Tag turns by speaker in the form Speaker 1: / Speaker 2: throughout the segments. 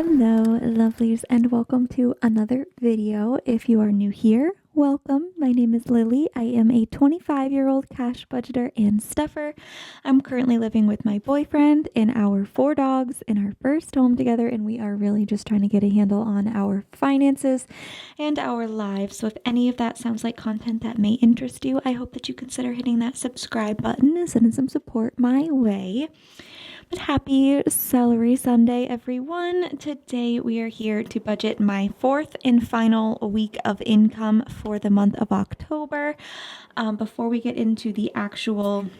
Speaker 1: Hello, lovelies, and welcome to another video. If you are new here, welcome. My name is Lily. I am a 25-year-old cash budgeter and stuffer. I'm currently living with my boyfriend and our 4 dogs in our first home together, and we are really just trying to get a handle on our finances and our lives. So if any of that sounds like content that may interest you, I hope that you consider hitting that subscribe button and sending some support my way. But happy Salary Sunday, everyone. Today we are here to budget my 4th and final week of income for the month of October. Before we get into the actual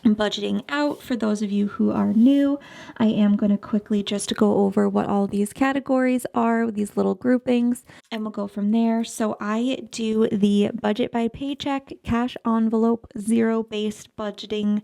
Speaker 1: budgeting out, for those of you who are new, I am going to quickly just go over what all these categories are, these little groupings, and we'll go from there. So I do the budget by paycheck, cash envelope, zero-based budgeting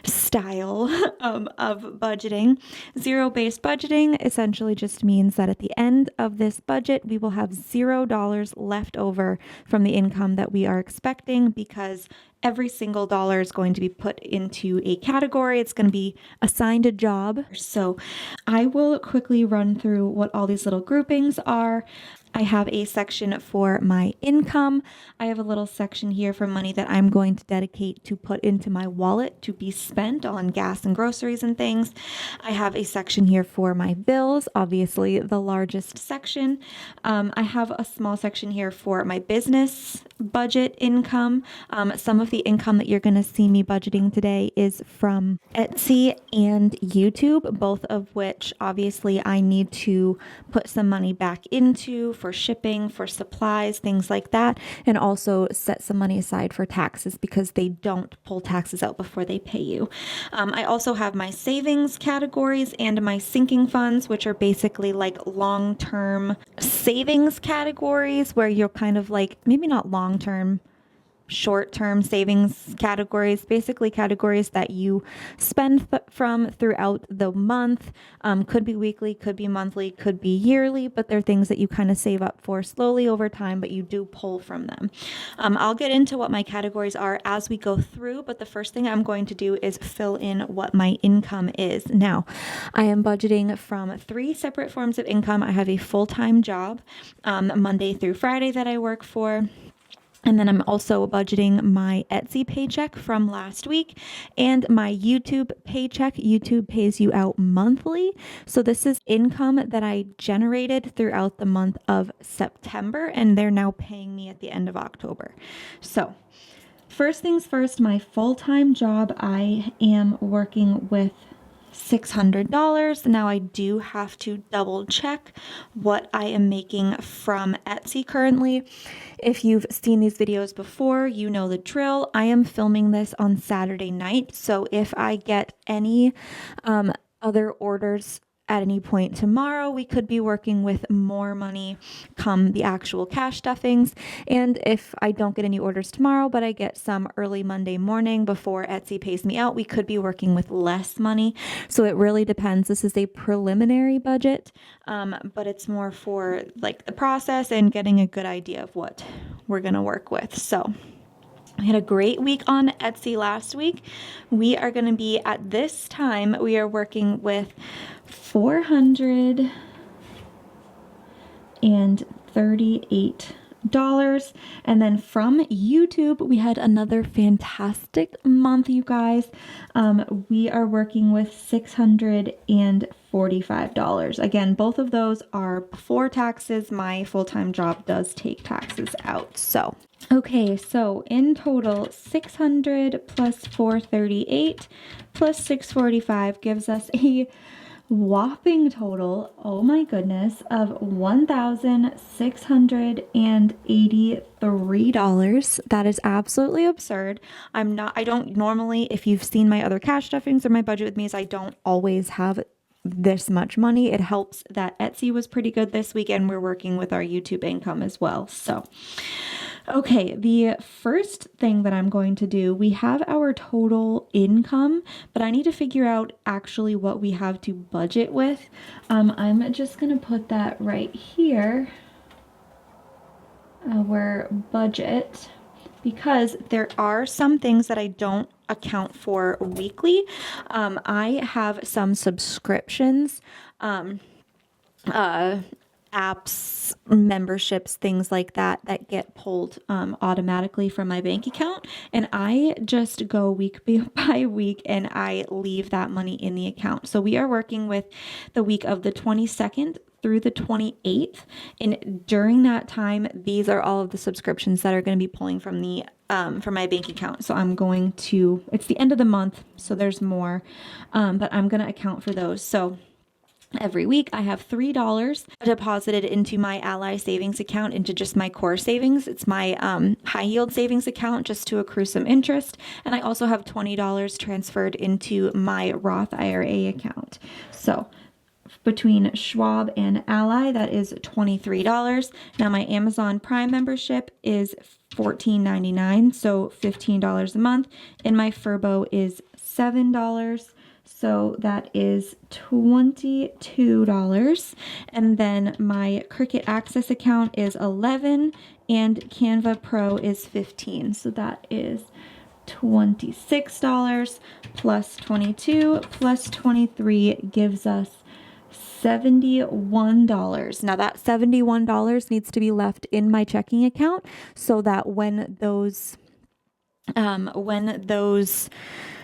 Speaker 1: style of budgeting. Zero-based budgeting essentially just means that at the end of this budget, we will have $0 left over from the income that we are expecting, because every single dollar is going to be put into a category. It's going to be assigned a job. So I will quickly run through what all these little groupings are. I have a section for my income. I have a little section here for money that I'm going to dedicate to put into my wallet to be spent on gas and groceries and things. I have a section here for my bills, obviously the largest section. I have a small section here for my business budget income. Some of the income that you're going to see me budgeting today is from Etsy and YouTube, both of which obviously I need to put some money back into for shipping, for supplies, things like that, and also set some money aside for taxes because they don't pull taxes out before they pay you. I also have my savings categories and my sinking funds, which are basically like long-term savings categories where you're kind of like, maybe not long-term, short-term savings categories, basically categories that you spend from throughout the month. Could be weekly, could be monthly, could be yearly, but they're things that you kind of save up for slowly over time, but you do pull from them. I'll get into what my categories are as we go through, but the first thing I'm going to do is fill in what my income is. Now, I am budgeting from 3 separate forms of income. I have a full-time job, Monday through Friday, that I work for. And then I'm also budgeting my Etsy paycheck from last week and my YouTube paycheck. YouTube pays you out monthly. So this is income that I generated throughout the month of September, and they're now paying me at the end of October. So first things first, my full-time job, I am working with $600. Now I do have to double check what I am making from Etsy currently. If you've seen these videos before, you know the drill. I am filming this on Saturday night. So if I get any other orders at any point tomorrow, we could be working with more money come the actual cash stuffings. And if I don't get any orders tomorrow, but I get some early Monday morning before Etsy pays me out, we could be working with less money. So it really depends. This is a preliminary budget, but it's more for like the process and getting a good idea of what we're going to work with. So I had a great week on Etsy last week. We are going to be, at this time, we are working with $438. And then from YouTube, we had another fantastic month, you guys. We are working with $645. Again, both of those are before taxes. My full-time job does take taxes out. So, okay, so in total, 600 plus 438 plus 645 gives us a whopping total, oh my goodness, of $1,683. That is absolutely absurd. I don't normally, if you've seen my other cash stuffings or my budget with me, I don't always have this much money. It helps that Etsy was pretty good this week and we're working with our YouTube income as well. So okay, the first thing that I'm going to do, we have our total income, but I need to figure out actually what we have to budget with. I'm just going to put that right here, our budget, because there are some things that I don't account for weekly. I have some subscriptions apps, memberships, things like that that get pulled automatically from my bank account. And I just go week by week and I leave that money in the account. So we are working with the week of the 22nd through the 28th. And during that time, these are all of the subscriptions that are going to be pulling from the from my bank account. So I'm going to, it's the end of the month, so there's more, but I'm going to account for those. So every week I have $3 deposited into my Ally savings account, into just my core savings. It's my high yield savings account, just to accrue some interest. And I also have $20 transferred into my Roth IRA account. So between Schwab and Ally, that is $23. Now my Amazon Prime membership is $14.99, so $15 a month. And my Furbo is $7. So that is $22. And then my Cricut Access account is $11 and Canva Pro is $15. So that is $26 plus 22 plus 23 gives us $71. Now that $71 needs to be left in my checking account so that when those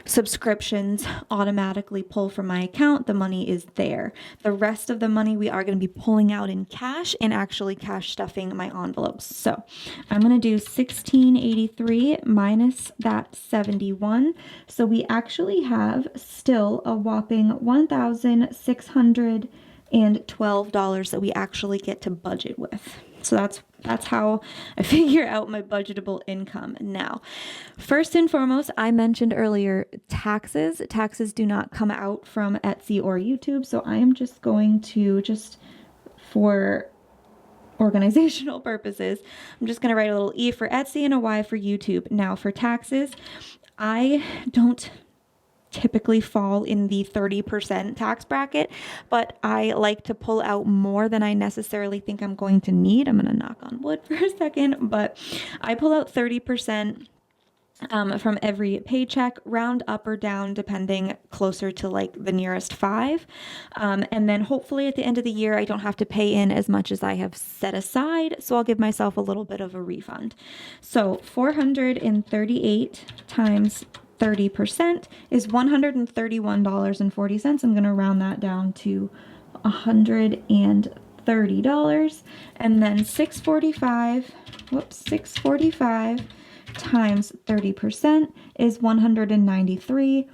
Speaker 1: subscriptions automatically pull from my account, the money is there. The rest of the money we are going to be pulling out in cash and actually cash stuffing my envelopes. So I'm going to do 1683 minus that 71. So we actually have still a whopping $1,612 that we actually get to budget with. So that's how I figure out my budgetable income. Now, first and foremost, I mentioned earlier taxes. Taxes do not come out from Etsy or YouTube. So I am just going to, just for organizational purposes, I'm just going to write a little E for Etsy and a Y for YouTube. Now for taxes, I don't typically fall in the 30% tax bracket, but I like to pull out more than I necessarily think I'm going to need. I'm going to knock on wood for a second, but I pull out 30% from every paycheck, round up or down, depending, closer to like the nearest 5. And then hopefully at the end of the year, I don't have to pay in as much as I have set aside. So I'll give myself a little bit of a refund. So 438 times 30% is $131.40. I'm going to round that down to $130. And then 645 times 30% is 193.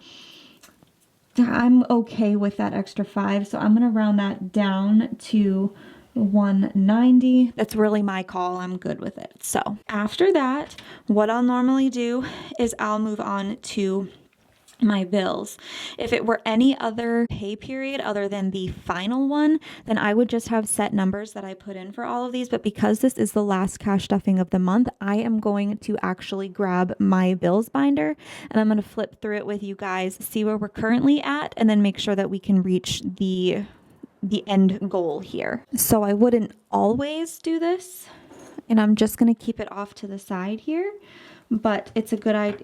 Speaker 1: I'm okay with that extra 5, so I'm going to round that down to 190. That's really my call. I'm good with it. So after that, what I'll normally do is I'll move on to my bills. If it were any other pay period other than the final one, then I would just have set numbers that I put in for all of these. But because this is the last cash stuffing of the month, I am going to actually grab my bills binder and I'm going to flip through it with you guys, see where we're currently at, and then make sure that we can reach the end goal here. So I wouldn't always do this, and I'm just going to keep it off to the side here, but it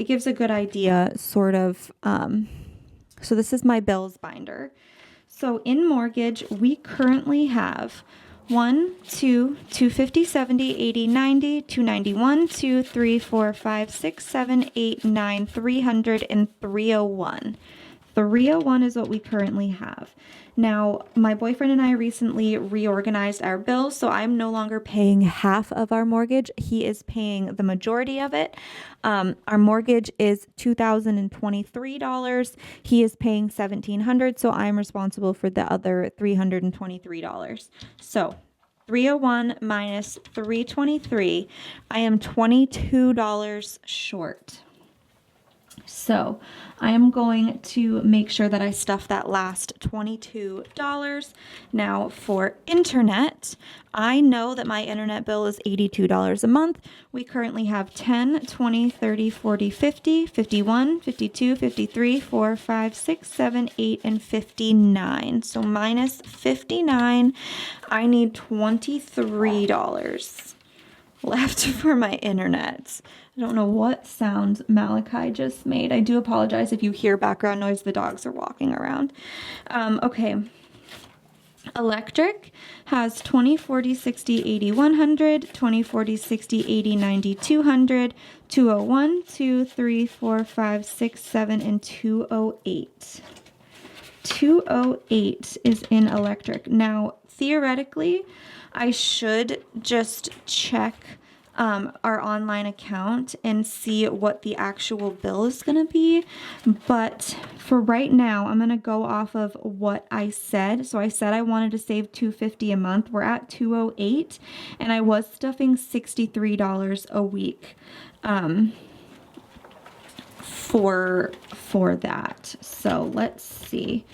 Speaker 1: gives a good idea sort of. So this is my bills binder. So in mortgage, we currently have 1, 2, 250, 70, 80, 90, 291, 2, 3, 4, 5, 6, 7, 8, 9, 300, and 301. 301 is what we currently have. Now, my boyfriend and I recently reorganized our bills, so I'm no longer paying half of our mortgage. He is paying the majority of it. Our mortgage is $2,023. He is paying $1,700, so I'm responsible for the other $323. So 301 minus 323, I am $22 short. So I am going to make sure that I stuff that last $22. Now for internet, I know that my internet bill is $82 a month. We currently have 10, 20, 30, 40, 50, 51, 52, 53, 4, 5, 6, 7, 8, and 59. So minus 59, I need $23 left for my internet. I don't know what sound Malachi just made. I do apologize if you hear background noise. The dogs are walking around. Okay. Electric has 20, 40, 60, 80, 100, 20, 40, 60, 80, 90, 200, 201, 2, 3, 4, 5, 6, 7, and 208. 208 is in electric. Now, theoretically, I should just check our online account and see what the actual bill is going to be. But for right now, I'm going to go off of what I said. So I said I wanted to save $250 a month. We're at $208, and I was stuffing $63 a week for that. So let's see.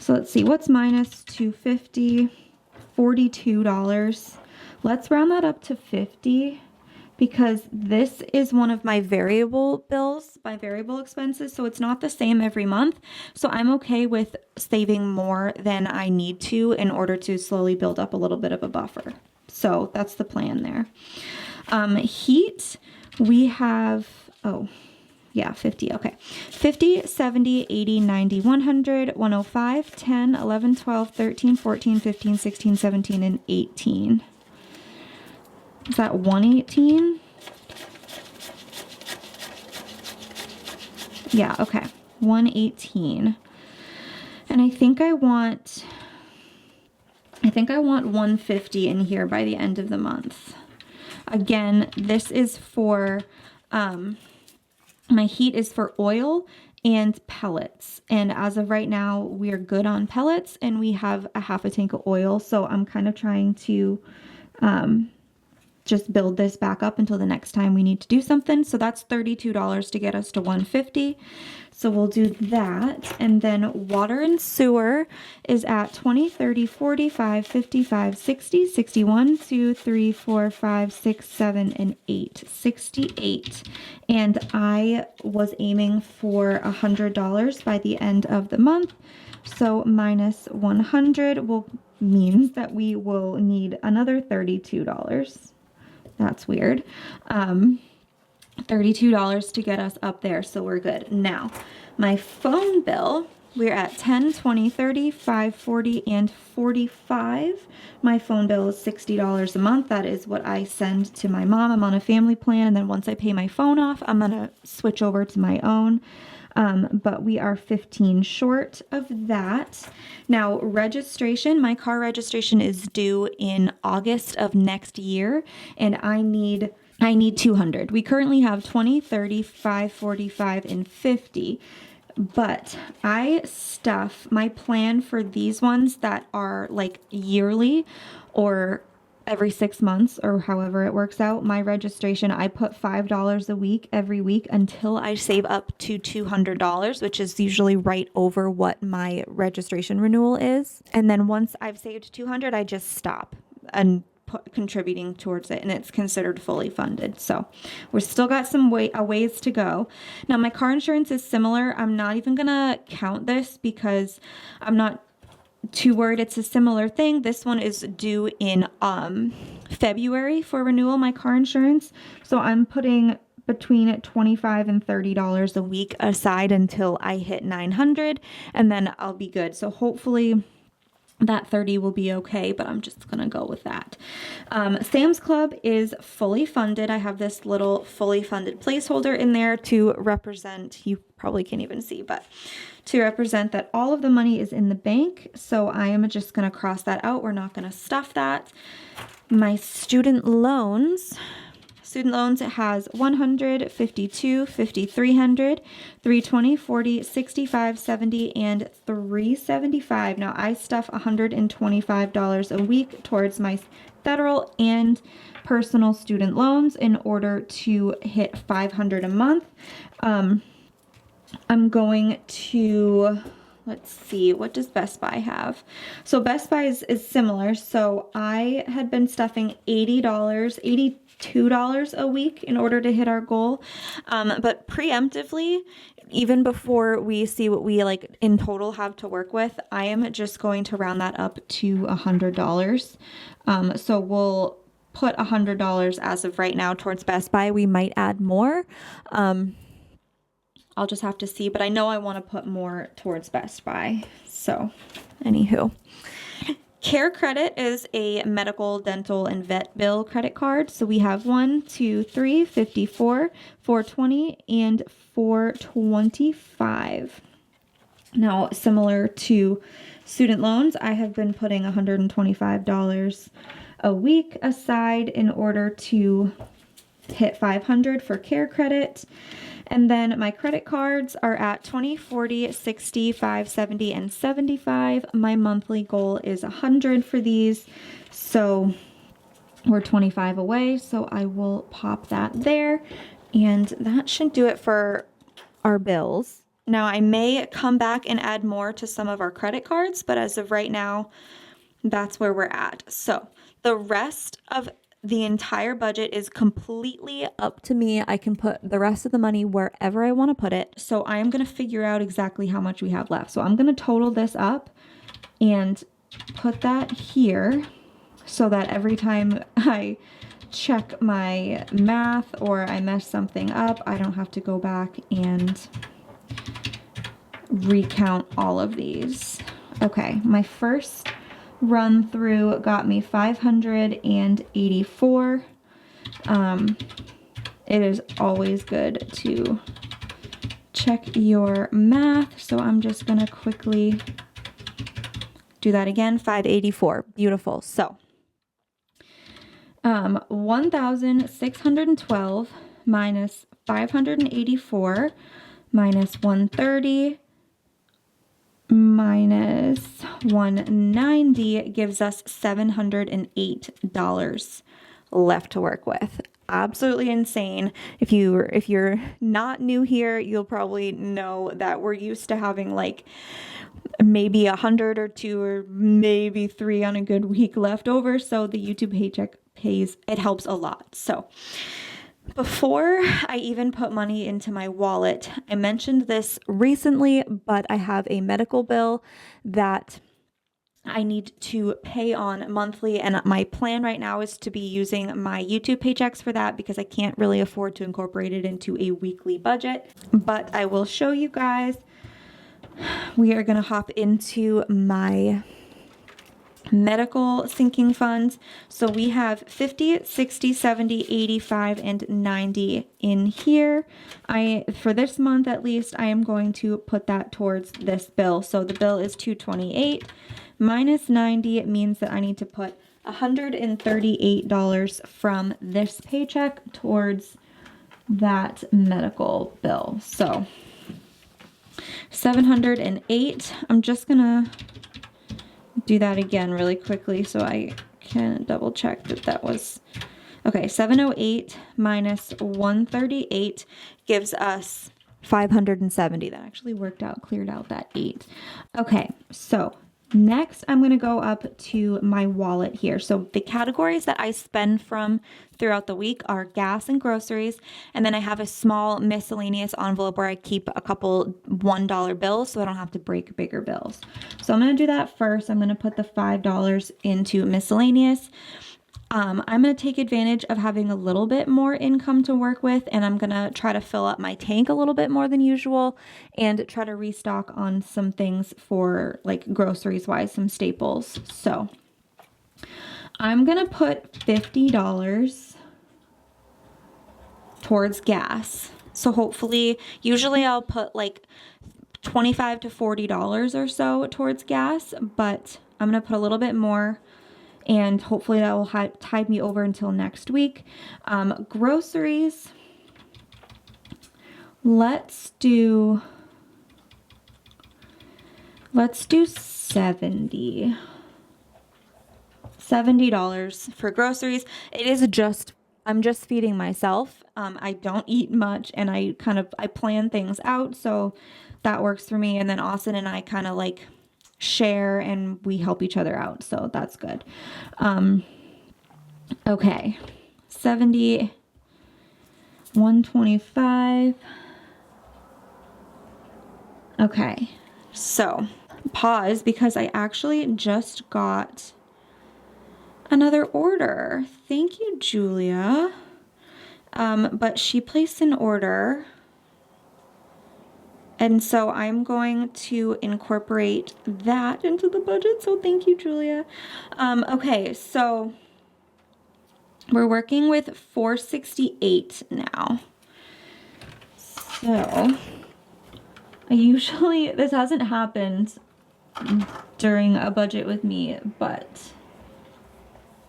Speaker 1: What's minus $250? $42. Let's round that up to 50. Because this is one of my variable bills, my variable expenses, so it's not the same every month. So I'm okay with saving more than I need to in order to slowly build up a little bit of a buffer. So that's the plan there. Heat, we have, 50, okay. 50, 70, 80, 90, 100, 105, 10, 11, 12, 13, 14, 15, 16, 17, and 18. Is that 118? Yeah, okay. 118. And I think I want 150 in here by the end of the month. Again, this is for my heat is for oil and pellets. And as of right now, we are good on pellets and we have a half a tank of oil. So I'm kind of trying to just build this back up until the next time we need to do something. So that's $32 to get us to 150. So we'll do that. And then water and sewer is at 20, 30, 45, 55, 60, 61, 2, 3, 4, 5, 6, 7, and 8. 68. And I was aiming for $100 by the end of the month. So minus 100 means that we will need another $32. That's weird. $32 to get us up there, so we're good. Now, my phone bill, we're at 10, 20, 30, 5, 40, and 45. My phone bill is $60 a month. That is what I send to my mom. I'm on a family plan, and then once I pay my phone off, I'm going to switch over to my own. But we are 15 short of that. Now, registration, my car registration is due in August of next year, and I need 200. We currently have 20, 30, 5, 45, and 50. But I stuff my plan for these ones that are like yearly or every 6 months or however it works out. My registration, I put $5 a week every week until I save up to $200, which is usually right over what my registration renewal is. And then once I've saved $200, I just stop and contributing towards it, and it's considered fully funded. So we're still got some ways to go. Now my car insurance is similar. I'm not even gonna count this because I'm not too worried. It's a similar thing. This one is due in February for renewal, my car insurance. So I'm putting between $25 and $30 a week aside until I hit 900, and then I'll be good. So hopefully that 30 will be okay, but I'm just gonna go with that. Sam's Club is fully funded. I have this little fully funded placeholder in there to represent, you probably can't even see, but to represent that all of the money is in the bank. So I am just gonna cross that out. We're not gonna stuff that. My student loans, it has 100, 52, 50, 300, 320, 40, 65, 70, and 375. Now I stuff $125 a week towards my federal and personal student loans in order to hit $500 a month. I'm going to, let's see, what does Best Buy have? So Best Buy is similar. So I had been stuffing $82 a week in order to hit our goal. But preemptively, even before we see what we like in total have to work with, I am just going to round that up to $100. So we'll put $100 as of right now towards Best Buy. We might add more. I'll just have to see, but I know I want to put more towards Best Buy. So, anywho. Care Credit is a medical, dental, and vet bill credit card. So we have 1, 2, 3, 54, 420, and 425. Now, similar to student loans, I have been putting $125 a week aside in order to hit $500 for Care Credit. And then my credit cards are at 20, 40, 60, 5, 70, and 75. My monthly goal is 100 for these. So we're 25 away. So I will pop that there. And that should do it for our bills. Now I may come back and add more to some of our credit cards, but as of right now, that's where we're at. So the rest of the entire budget is completely up to me. I can put the rest of the money wherever I want to put it. So I am going to figure out exactly how much we have left. So I'm going to total this up and put that here so that every time I check my math or I mess something up, I don't have to go back and recount all of these. Okay, my first run through got me 584. It is always good to check your math, so I'm just gonna quickly do that again. 584. Beautiful. So 1,612 minus 584 minus 130 minus 190 gives us $708 left to work with. Absolutely insane. If you're not new here, you'll probably know that we're used to having like maybe 100 or 2 or maybe 3 on a good week left over. So the YouTube paycheck it helps a lot. So before I even put money into my wallet, I mentioned this recently, but I have a medical bill that I need to pay on monthly, and my plan right now is to be using my YouTube paychecks for that because I can't really afford to incorporate it into a weekly budget. But I will show you guys. We are going to hop into my medical sinking funds. So we have 50, 60, 70, 85, and 90 in here. For this month at least, I am going to put that towards this bill. So the bill is $228 minus 90. It means that I need to put $138 from this paycheck towards that medical bill. So 708. I'm just gonna do that again really quickly so I can double check that that was okay. 708 minus 138 gives us 570. That actually worked out, cleared out that 8. Okay, so next I'm going to go up to my wallet here. So the categories that I spend from throughout the week are gas and groceries, and then I have a small miscellaneous envelope where I keep a couple $1 bills so I don't have to break bigger bills. So I'm going to do that first. I'm going to put the $5 into miscellaneous. I'm going to take advantage of having a little bit more income to work with, and I'm going to try to fill up my tank a little bit more than usual and try to restock on some things for like groceries wise, some staples. So I'm going to put $50 towards gas. So hopefully, usually I'll put like $25 to $40 or so towards gas, but I'm going to put a little bit more, and hopefully that will tide me over until next week. Groceries, let's do $70 for groceries. It is I'm just feeding myself. I don't eat much, and I plan things out, so that works for me. And then Austin and I kind of like share and we help each other out, so that's good. Okay, 70, 125. Okay, so pause because I actually just got another order. Thank you, Julia. But she placed an order And so I'm going to incorporate that into the budget. So thank you, Julia. Okay, so we're working with $468 now. So I usually, this hasn't happened during a budget with me, but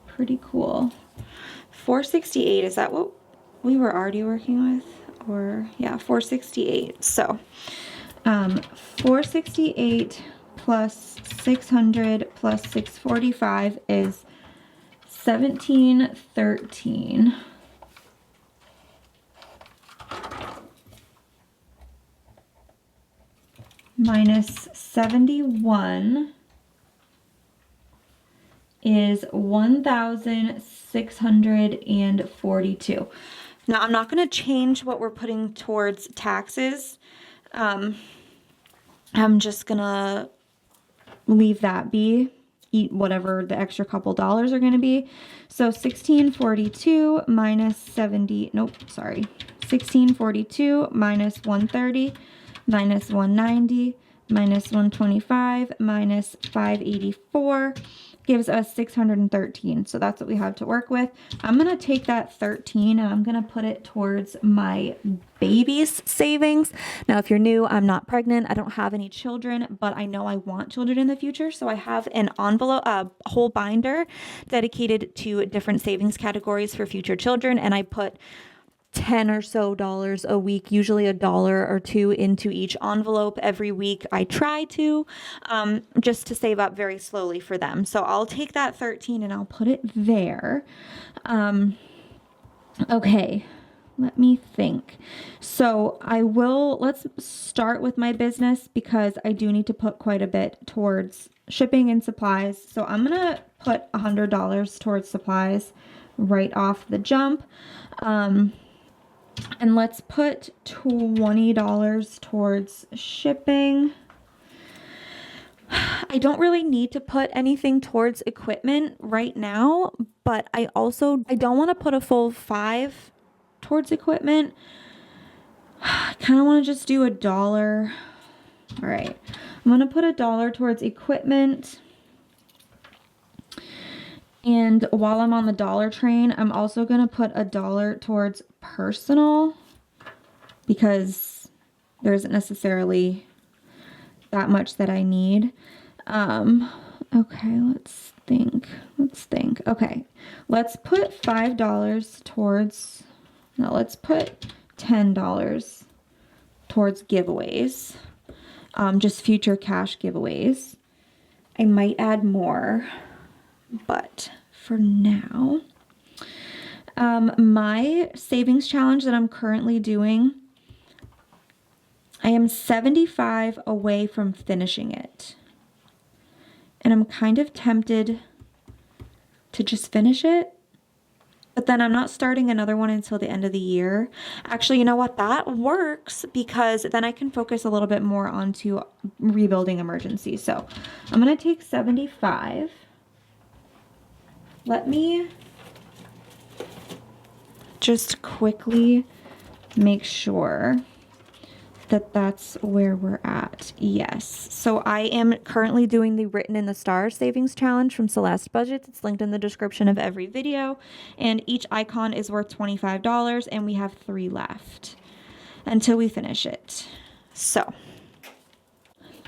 Speaker 1: pretty cool. 468, is that what we were already working with? Or yeah, 468. So 468 plus 600 plus 645 is 1713. Minus 71 is 1,642. Now I'm not going to change what we're putting towards taxes. I'm just going to leave that be, eat whatever the extra couple dollars are going to be. So 1642 minus 1642 minus 130 minus 190 minus 125 minus 584 gives us 613. So that's what we have to work with. I'm going to take that 13 and I'm going to put it towards my baby's savings. Now, if you're new, I'm not pregnant. I don't have any children, but I know I want children in the future. So I have an envelope, a whole binder dedicated to different savings categories for future children. And I put $10 or so a week, usually $1 or $2 into each envelope every week. I try to, just to save up very slowly for them. So I'll take that 13 and I'll put it there. Okay, let me think. So let's start with my business because I do need to put quite a bit towards shipping and supplies. So I'm going to put $100 towards supplies right off the jump. And let's put $20 towards shipping. I don't really need to put anything towards equipment right now, but I don't want to put a full $5 towards equipment. I kind of want to just do $1. All right. I'm going to put $1 towards equipment. And while I'm on the dollar train, I'm also going to put $1 towards personal because there isn't necessarily that much that I need. Okay, let's think. Okay, let's put $5 towards, no, let's put $10 towards giveaways, just future cash giveaways. I might add more, but for now, my savings challenge that I'm currently doing, I am 75 away from finishing it. And I'm kind of tempted to just finish it, but then I'm not starting another one until the end of the year. Actually, you know what? That works because then I can focus a little bit more onto rebuilding emergencies. So I'm going to take 75. Let me just quickly make sure that that's where we're at. Yes. So I am currently doing the Written in the Stars Savings Challenge from Celeste Budgets. It's linked in the description of every video. And each icon is worth $25 and we have 3 left until we finish it. So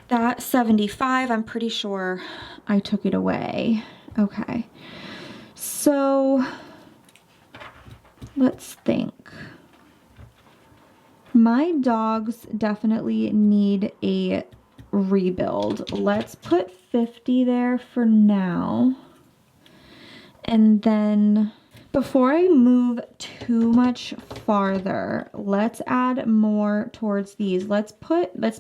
Speaker 1: that 75, I'm pretty sure I took it away. Okay. So let's think. My dogs definitely need a rebuild. Let's put 50 there for now. And then before I move too much farther, let's add more towards these. Let's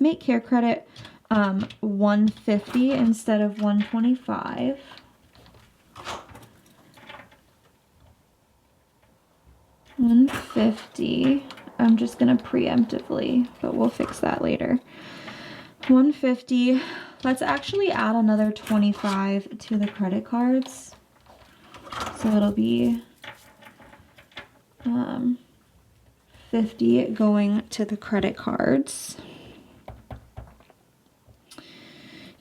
Speaker 1: make care credit 150 instead of 125. $150. I'm just gonna preemptively, but we'll fix that later. $150. Let's actually add another 25 to the credit cards. So it'll be 50 going to the credit cards.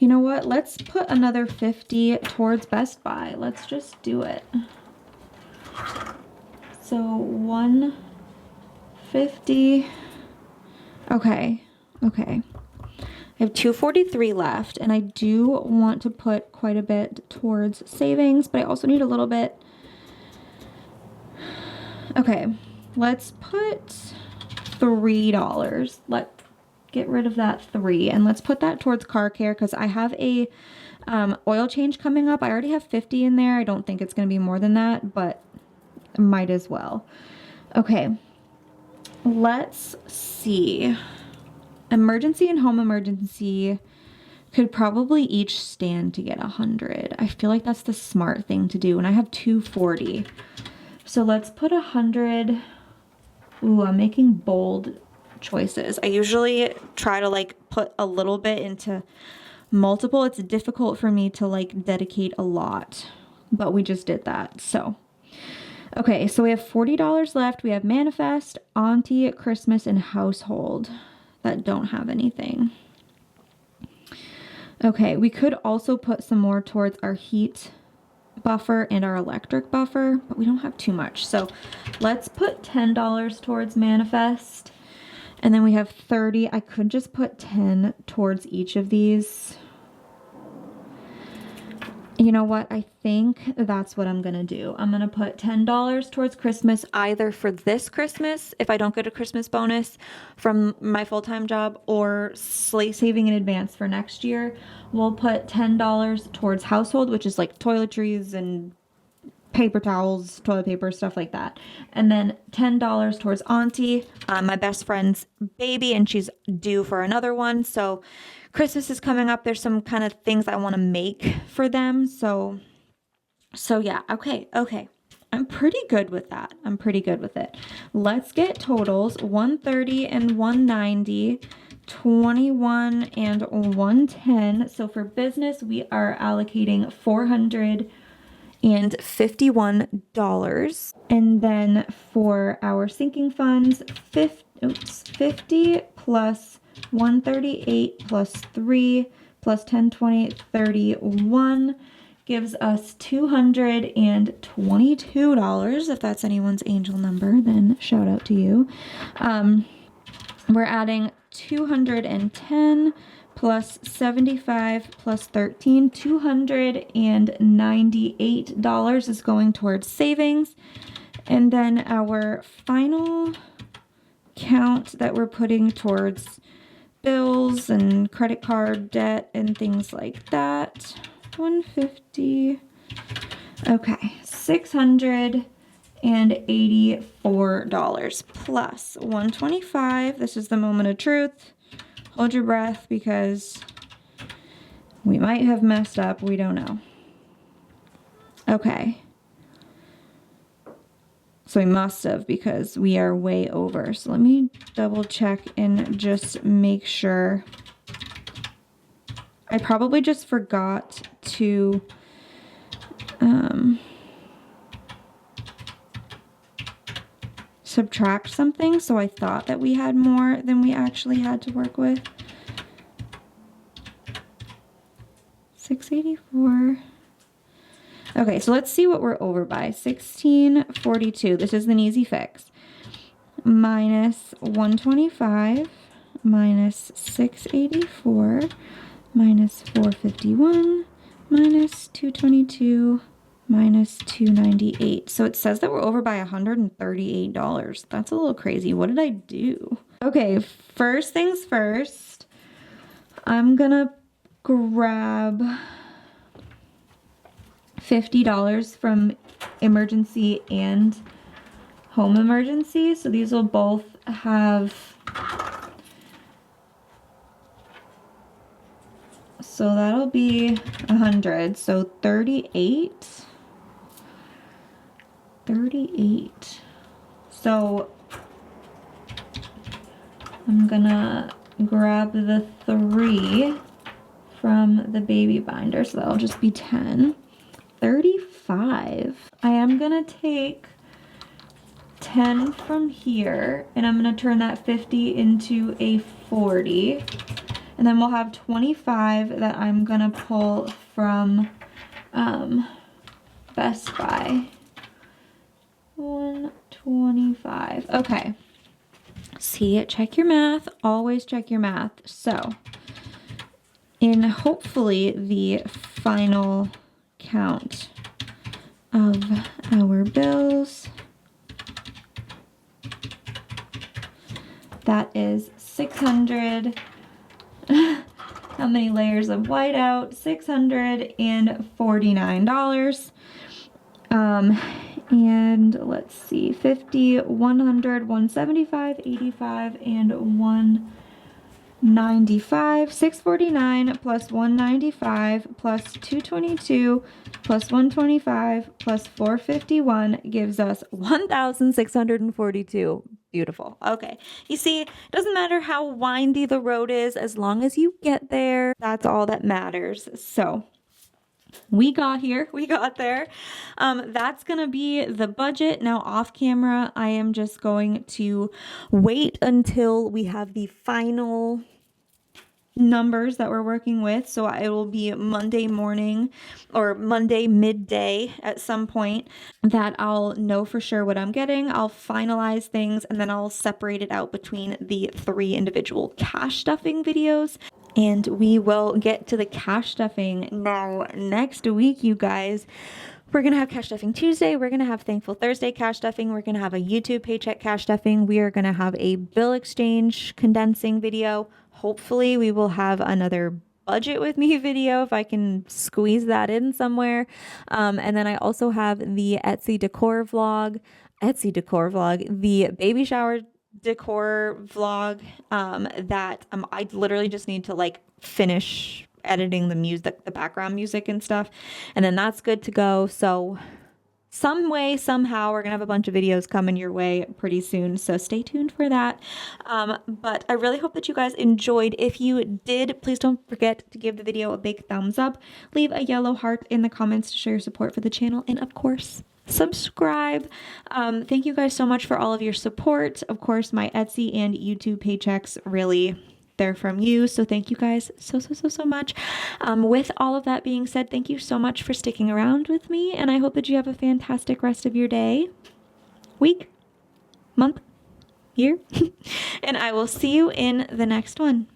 Speaker 1: You know what? Let's put another 50 towards Best Buy. Let's just do it. So 150. Okay. Okay. I have 243 left, and I do want to put quite a bit towards savings, but I also need a little bit. Okay, let's put $3. Let's get rid of that 3, and let's put that towards car care because I have a oil change coming up. I already have 50 in there. I don't think it's going to be more than that, but might as well. Okay, let's see. Emergency and home emergency could probably each stand to get 100. I feel like that's the smart thing to do, and I have 240. So let's put 100. Ooh, I'm making bold choices. I usually try to like put a little bit into multiple. It's difficult for me to like dedicate a lot, but we just did that. So, okay, so we have $40 left. We have Manifest, Auntie, Christmas, and Household that don't have anything. Okay, we could also put some more towards our heat buffer and our electric buffer, but we don't have too much. So let's put $10 towards Manifest. And then we have 30. I could just put 10 towards each of these. You know what? I think that's what I'm going to do. I'm going to put $10 towards Christmas, either for this Christmas, if I don't get a Christmas bonus from my full-time job, or saving in advance for next year. We'll put $10 towards household, which is like toiletries and paper towels, toilet paper, stuff like that. And then $10 towards Auntie, my best friend's baby, and she's due for another one. So Christmas is coming up. There's some kind of things I want to make for them. So yeah. Okay. I'm pretty good with that. I'm pretty good with it. Let's get totals. 130 and 190, 21 and 110. So for business, we are allocating $451. And then for our sinking funds, 50 plus 138 plus 3 plus 10, 20, 31 gives us $222. If that's anyone's angel number, then shout out to you. We're adding 210 plus 75 plus 13, $298 is going towards savings. And then our final count that we're putting towards bills and credit card debt and things like that, 150. Okay, $684 plus 125. This is the moment of truth. Hold your breath because we might have messed up. We don't know. Okay. So we must have, because we are way over. So let me double check and just make sure. I probably just forgot to subtract something, so I thought that we had more than we actually had to work with. 684. Okay, so let's see what we're over by. 1642. This is an easy fix. Minus 125 minus 684 minus 451 minus 222 minus 298. So it says that we're over by $138. That's a little crazy. What did I do? Okay, first things first. I'm gonna grab $50 from emergency and home emergency. So these will both have, so that'll be 100. So 38. So I'm gonna grab the 3 from the baby binder. So that'll just be 10. 35. I am gonna take 10 from here, and I'm gonna turn that 50 into a 40. And then we'll have 25 that I'm gonna pull from Best Buy. 125. Okay. See, check your math. Always check your math. So, in hopefully the final count of our bills, that is 600. How many layers of whiteout? $649. And let's see, 50, 100, 175, 85, and 195. 649 plus 195 plus 222 plus 125 plus 451 gives us 1,642. Beautiful. Okay. You see, it doesn't matter how windy the road is, as long as you get there, that's all that matters. So we got here, we got there. That's gonna be the budget. Now off camera, I am just going to wait until we have the final numbers that we're working with. So it will be Monday morning or Monday midday at some point that I'll know for sure what I'm getting. I'll finalize things and then I'll separate it out between the 3 individual cash stuffing videos. And we will get to the cash stuffing now next week, you guys. We're going to have Cash Stuffing Tuesday. We're going to have Thankful Thursday cash stuffing. We're going to have a YouTube paycheck cash stuffing. We are going to have a bill exchange condensing video. Hopefully we will have another budget with me video if I can squeeze that in somewhere. And then I also have the Etsy decor vlog, the baby shower decor vlog that I literally just need to like finish editing the music, the background music and stuff, and then that's good to go. So some way, somehow, we're gonna have a bunch of videos coming your way pretty soon, so stay tuned for that. But I really hope that you guys enjoyed. If you did, please don't forget to give the video a big thumbs up, leave a yellow heart in the comments to show your support for the channel, and of course, subscribe. Thank you guys so much for all of your support. Of course, my Etsy and YouTube paychecks, really, they're from you. So thank you guys so much. With all of that being said, thank you so much for sticking around with me. And I hope that you have a fantastic rest of your day, week, month, year. And I will see you in the next one.